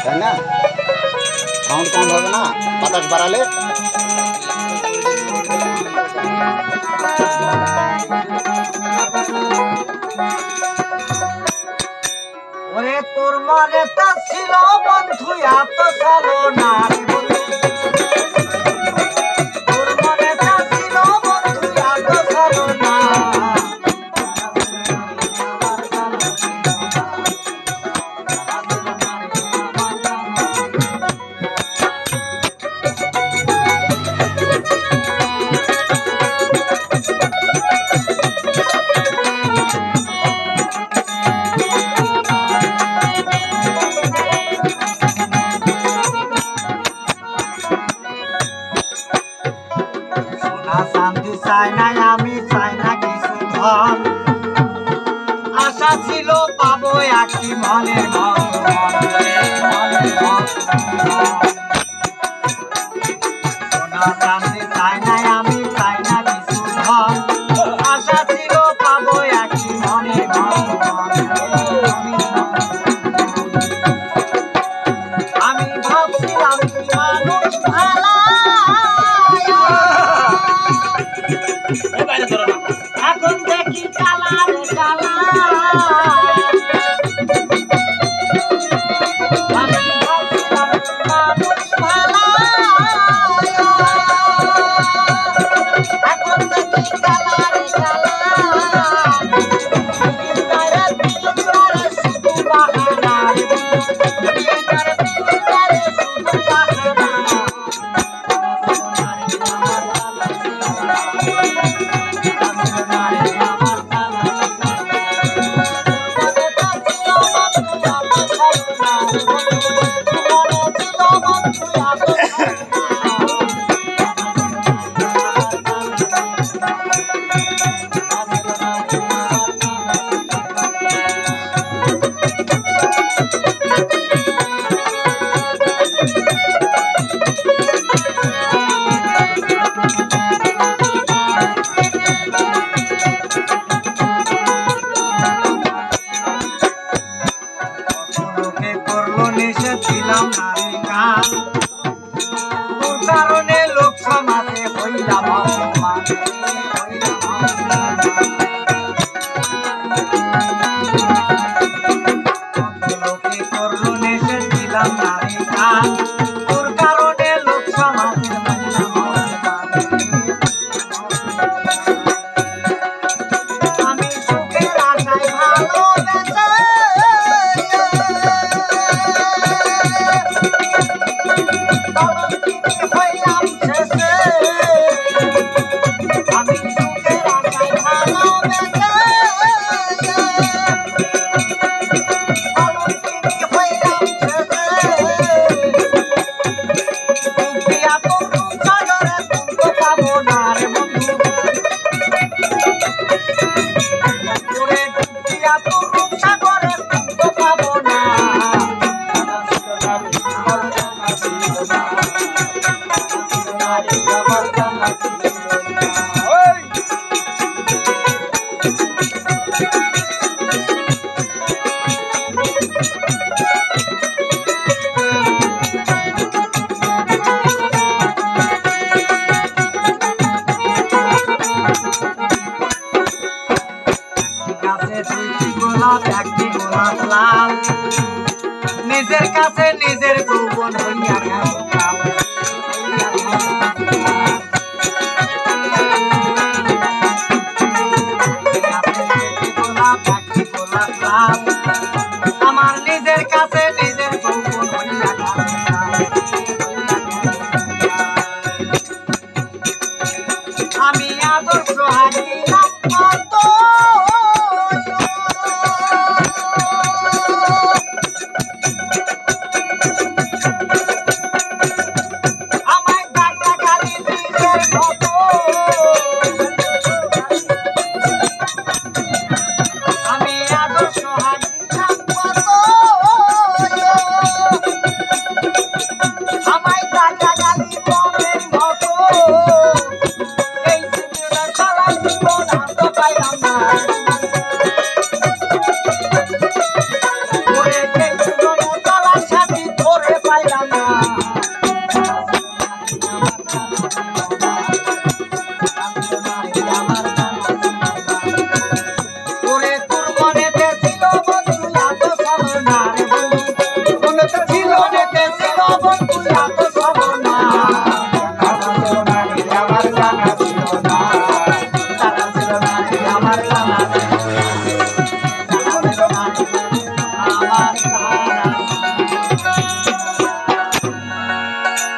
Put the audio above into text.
তাই না? সাউন্ড কম হবে না বাতাস বাড়ালে? ওরে তোর মনে তা ছিল বন্ধু এত চলো না রে বন্ধু, তোর মনে তা ছিল বন্ধু এত চলো না। শান্তি চাই নাই আমি, চাই না কিছু ধন, আশা ছিল পাবো একটি মনের মতন, সোনা শান্তি চাই নাই আমি, চাই না কিছু ধন, আশা ছিল পাবো একটি মনের মতন। আমি ভাবছিলাম কি মানুষ ভালো, এখন দেখি কালা রে কালা। আমি ভাবছিলাম মানুষ ভালো, এখন দেখি কালা রে কালা। দিনদারে দিনদারে শুধু বাহানা রে, দিনদারে দিনদারে শুধু বাহানা। ছিলাম নারী গান, তোর কারণে লোক সমাজে হইলাম অপমান, লোকে করলো নেশে ছিলাম নারী গান, তোর কারণে লোক সমাজে হইলাম অপমান। আমি সুখের আশায় ভালোবেসে নিজের কাছে নিজের যৌবন হইয়া গেল কাল, আমার নিজের কাছে নিজের যৌবন হইয়া গেল কাল। আমি আদর্শ হারিলাম কত, আমার বাংলাদেশ